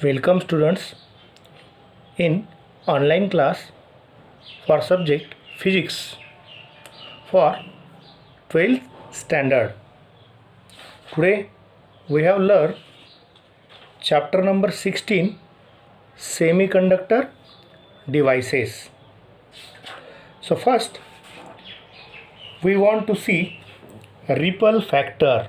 Welcome students in online class for subject physics for 12th standard. Today we have learned chapter number 16, semiconductor devices. So first we want to see ripple factor.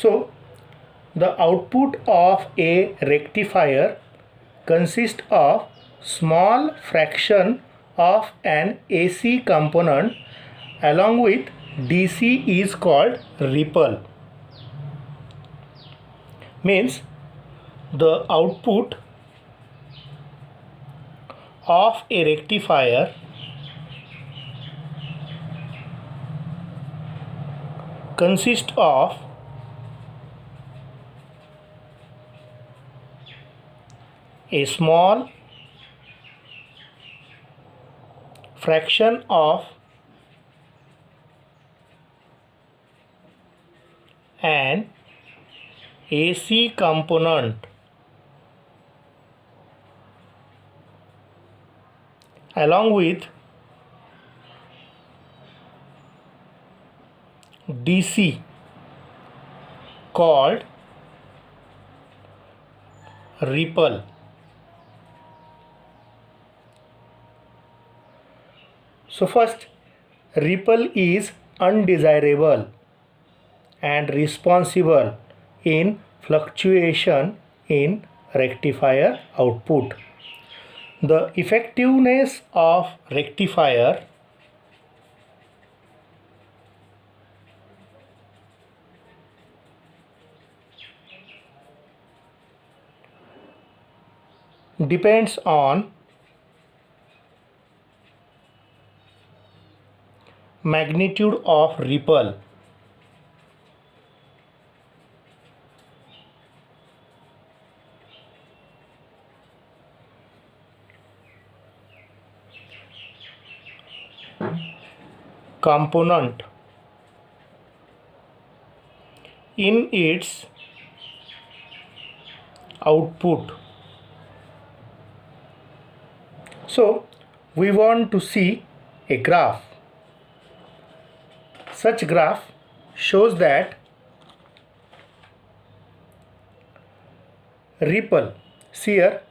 So the output of a rectifier consists of small fraction of an AC component along with DC is called ripple. Means the output of a rectifier consists of a small fraction of an AC component along with DC called ripple. So first, ripple is undesirable and responsible in fluctuation in rectifier output. The effectiveness of rectifier depends on magnitude of ripple. Component in its output. So we want to see a graph. Such graph shows that ripple, see here,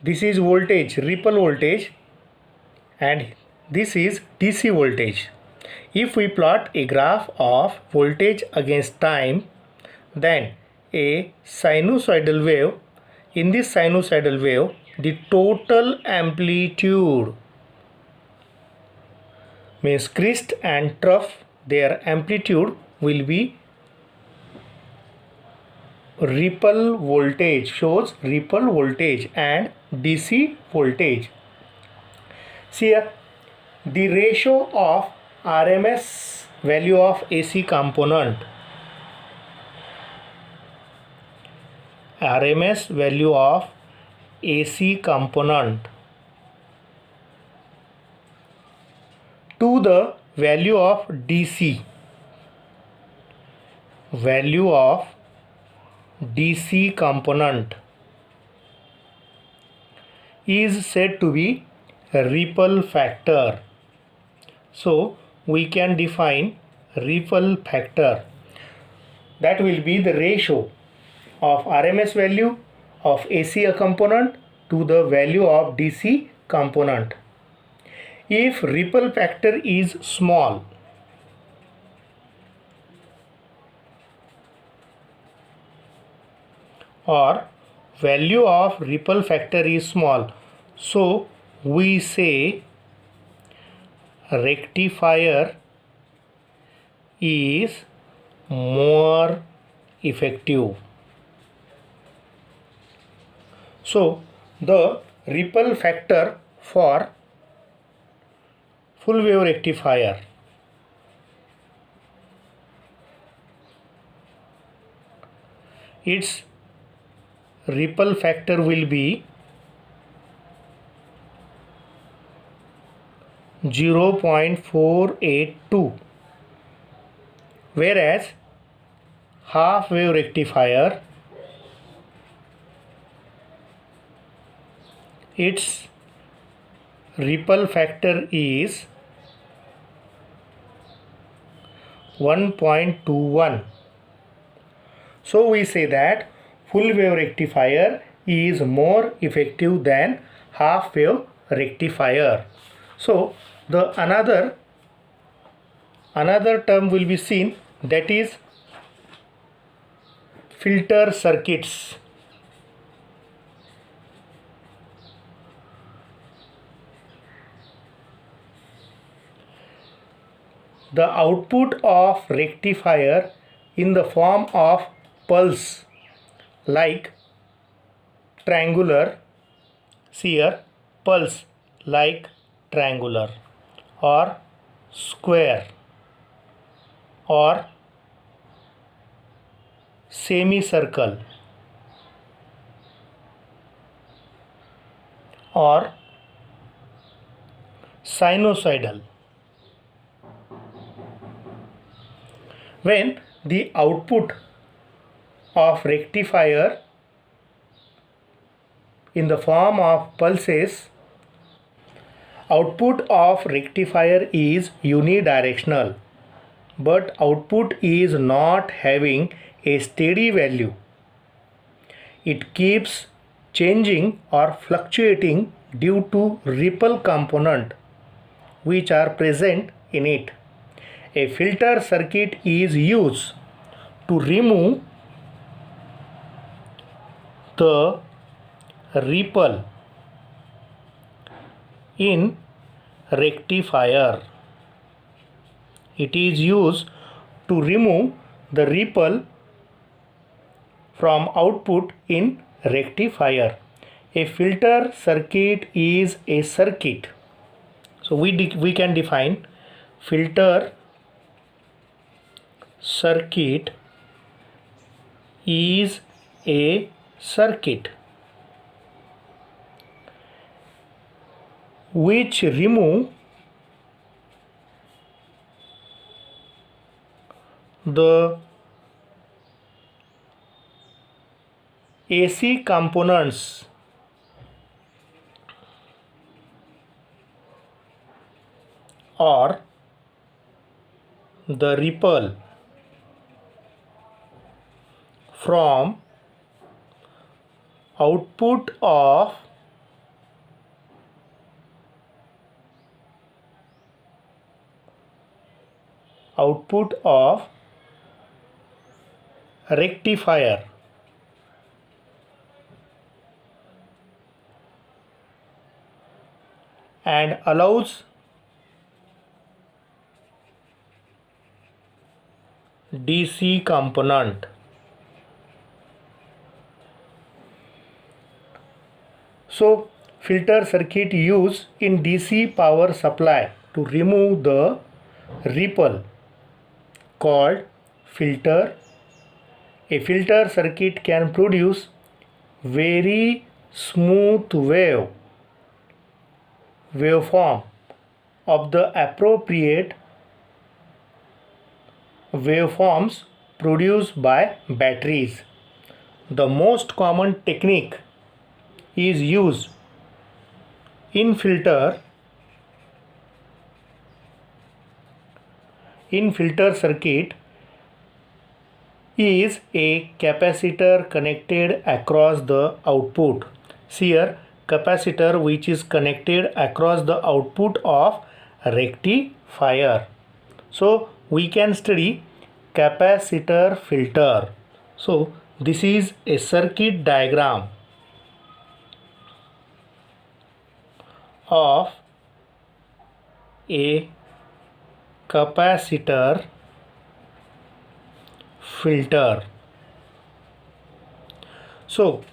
this is voltage, ripple voltage, and this is DC voltage. If we plot a graph of voltage against time, then a sinusoidal wave, in this sinusoidal wave, the total amplitude means crest and trough, their amplitude will be ripple voltage, shows ripple voltage and DC voltage. See here, the ratio of RMS value of AC component, RMS value of AC component to the value of DC, value of DC component is said to be ripple factor. So we can define ripple factor, that will be the ratio of RMS value of AC component to the value of DC component. If ripple factor is small, or value of ripple factor is small, so we say rectifier is more effective. So the ripple factor for full wave rectifier, its ripple factor will be 0.482, whereas half wave rectifier, its ripple factor is 1.21. So we say that full wave rectifier is more effective than half wave rectifier. So the another term will be seen, that is filter circuits. The output of rectifier in the form of pulse like triangular, here pulse like triangular or square or semicircle or sinusoidal. When the output of rectifier in the form of pulses, output of rectifier is unidirectional, but output is not having a steady value. It keeps changing or fluctuating due to ripple component which are present in it. A filter circuit is used to remove the ripple in rectifier. It is used to remove the ripple from output in rectifier. A filter circuit is a circuit. So we can define filter circuit is a circuit which remove the AC components or the ripple from output of rectifier and allows DC component. So filter circuit used in DC power supply to remove the ripple called filter. A filter circuit can produce very smooth waveform of the appropriate waveforms produced by batteries. The most common technique is used in filter circuit is a capacitor connected across the output. Here capacitor which is connected across the output of rectifier. So we can study capacitor filter. So this is a circuit diagram of a capacitor filter. So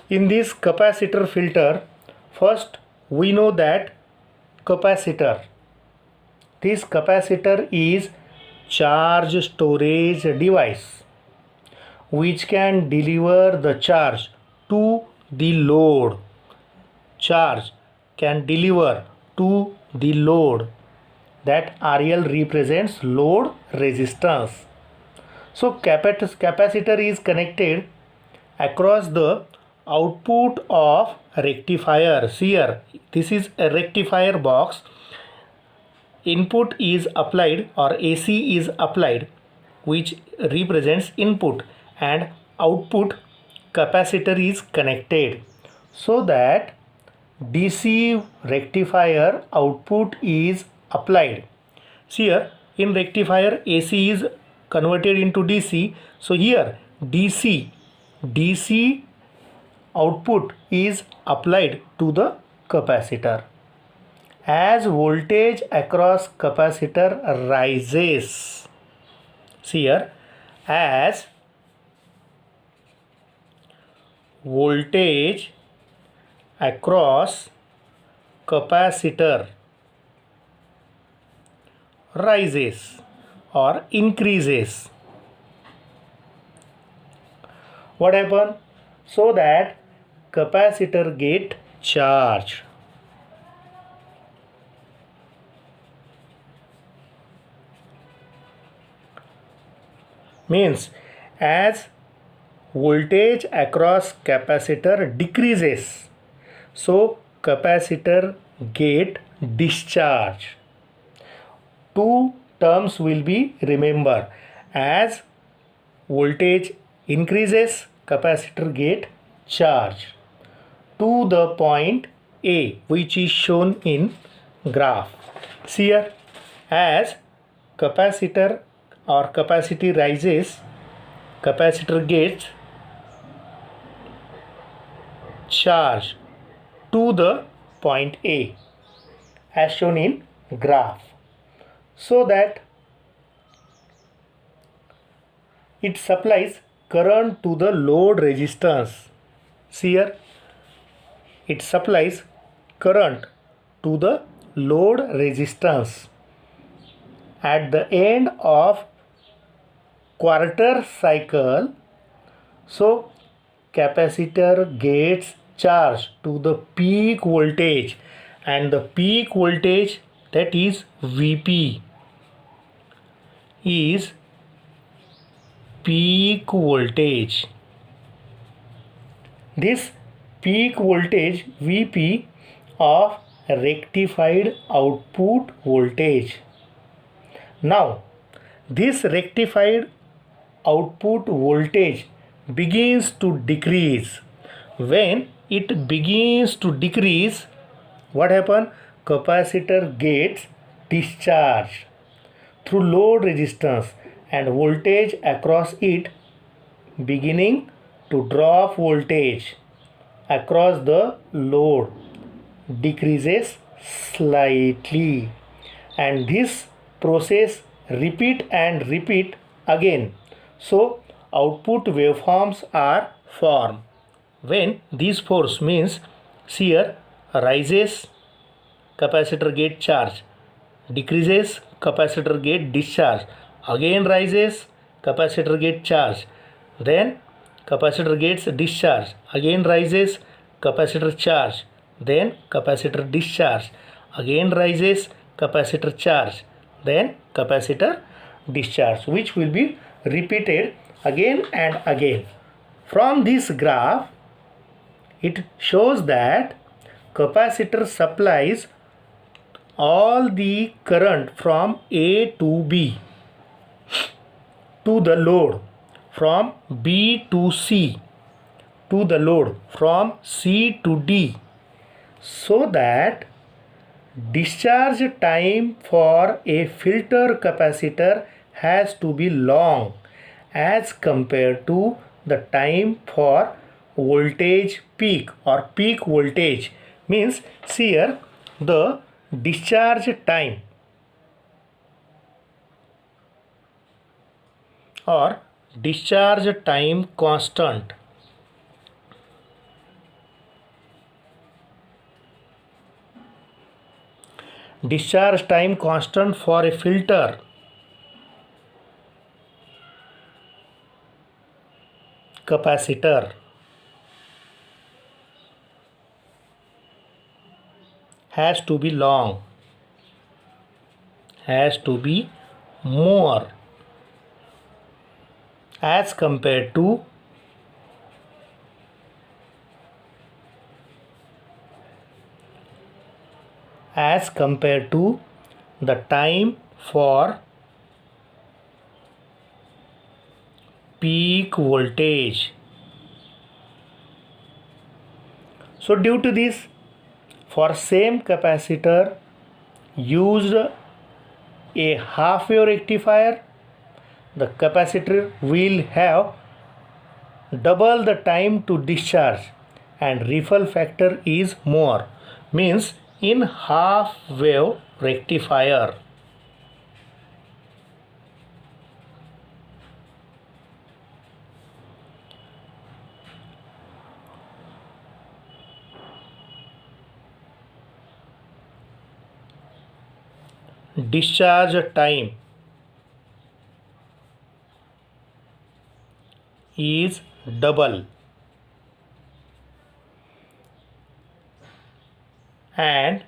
in this capacitor filter, first we know that this capacitor is charge storage device which can deliver the charge to the load. Charge can deliver to the load. That RL represents load resistance. So capacitor is connected across the output of rectifier. Here, this is a rectifier box. Input is applied or AC is applied, which represents input, and output capacitor is connected, so that DC rectifier output is applied. Here in rectifier AC is converted into DC, so here DC output is applied to the capacitor. As voltage across capacitor rises, here as voltage across capacitor rises or increases, what happen? So that capacitor get charged. Means as voltage across capacitor decreases, so capacitor get discharged. Two terms will be remember. As voltage increases, capacitor get charged to the point A, which is shown in graph. Here, as capacitor or capacity rises, capacitor gets charged to the point A, as shown in graph, so that it supplies current to the load resistance. Here it supplies current to the load resistance. At the end of quarter cycle, so capacitor gets charged to the peak voltage, and the peak voltage, that is Vp, is peak voltage. This peak voltage Vp of rectified output voltage. Now this rectified output voltage begins to decrease. When it begins to decrease, what happens? Capacitor gets discharged through load resistance, and voltage across it beginning to drop. Voltage across the load decreases slightly, and this process repeat and repeat again. So output waveforms are formed. When this force means here rises, capacitor get charged, decreases, capacitor get discharged, again rises, capacitor get charged, then capacitor gets discharged, again rises, capacitor charge, then capacitor discharge, again rises, capacitor charge, then capacitor discharge, which will be repeated again and again. From this graph, it shows that capacitor supplies all the current from A to B to the load, from B to C to the load, from C to D, so that discharge time for a filter capacitor has to be long as compared to the time for voltage peak or peak voltage. Means here the discharge time or discharge time constant for a filter capacitor has to be long. has to be more as compared to the time for peak voltage. So due to this, for same capacitor used a half wave rectifier, the capacitor will have double the time to discharge and ripple factor is more, means in half wave rectifier. Discharge time is double and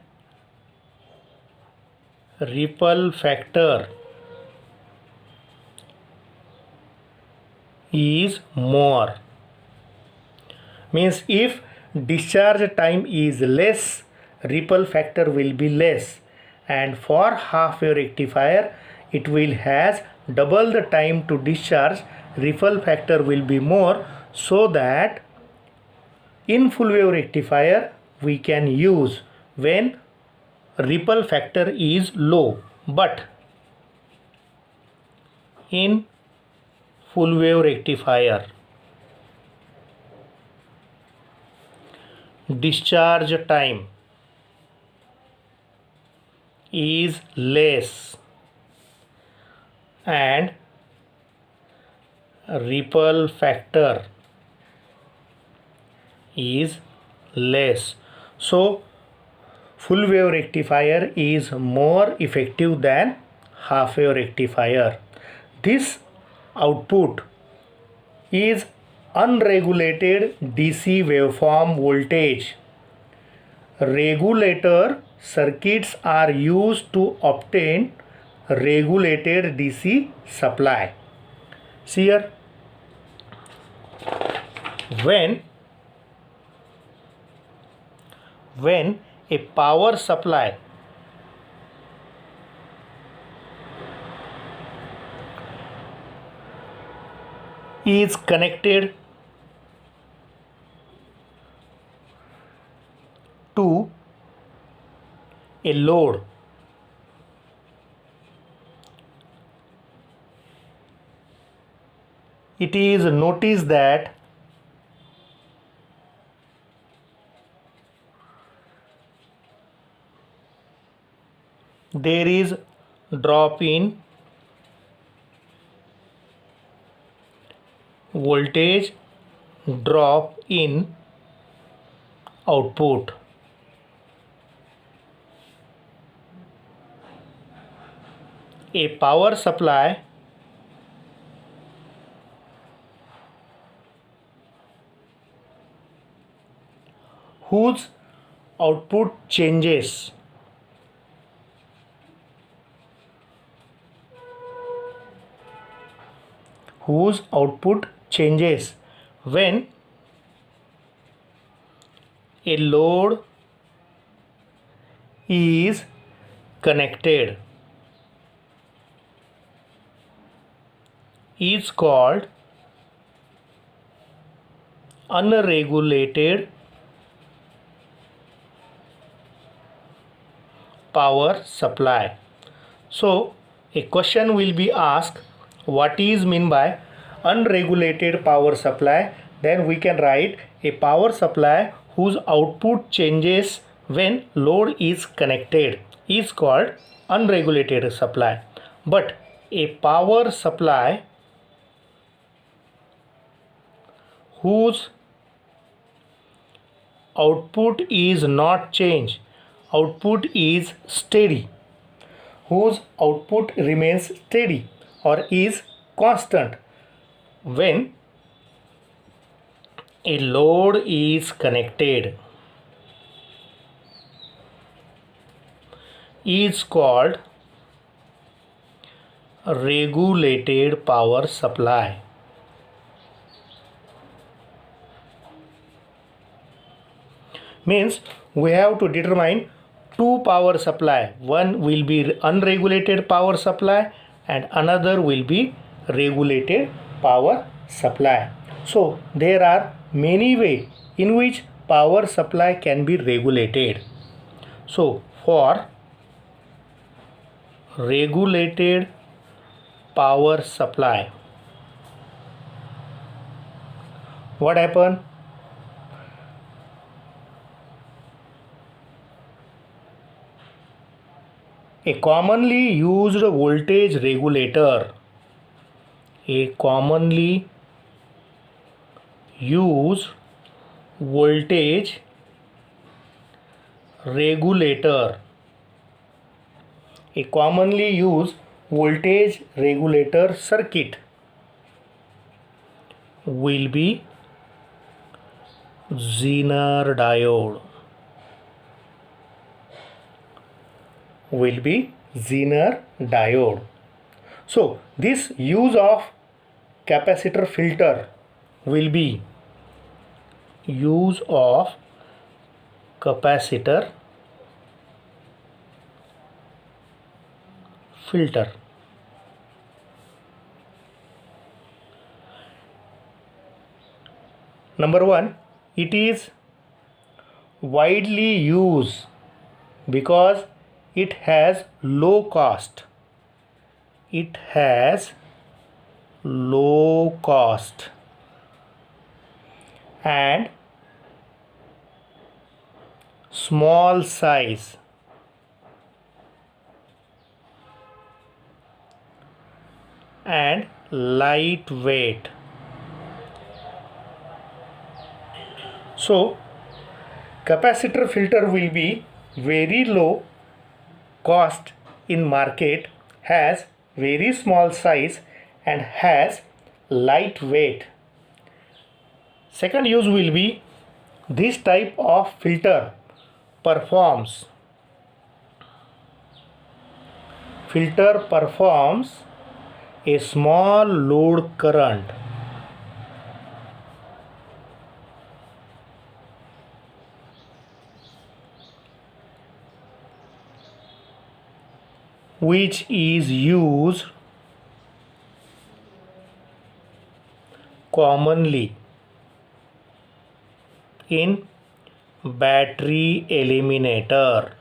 ripple factor is more, means if discharge time is less, ripple factor will be less, and for half wave rectifier it will has double the time to discharge, ripple factor will be more, so that in full wave rectifier we can use when ripple factor is low, but in full wave rectifier discharge time is less and ripple factor is less. So full wave rectifier is more effective than half wave rectifier. This output is unregulated DC waveform voltage. Regulator circuits are used to obtain regulated DC supply. See here, when a power supply is connected to a load, it is noticed that there is drop in voltage, drop in output. A power supply whose output changes when a load is connected is called unregulated power supply. So a question will be asked, what is mean by unregulated power supply? Then we can write a power supply whose output changes when load is connected is called unregulated supply. But a power supply whose output is not changed, output is steady, whose output remains steady or is constant when a load is connected is called regulated power supply. Means we have to determine two power supply. One will be unregulated power supply and another will be regulated power supply. So there are many ways in which power supply can be regulated. So for regulated power supply, what happen? A commonly used voltage regulator, a commonly used voltage regulator, a commonly used voltage regulator circuit will be Zener diode. Will be Zener diode. So this use of capacitor filter will be use of capacitor filter. Number one, it is widely used because it has low cost. It has low cost and small size and lightweight. So capacitor filter will be very low cost in market, has very small size and has light weight. Second use will be this type of filter performs a small load current which is used commonly in battery eliminator.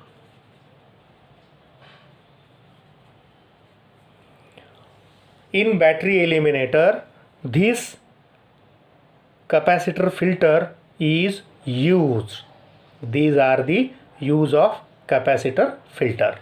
In battery eliminator, this capacitor filter is used. These are the use of capacitor filter.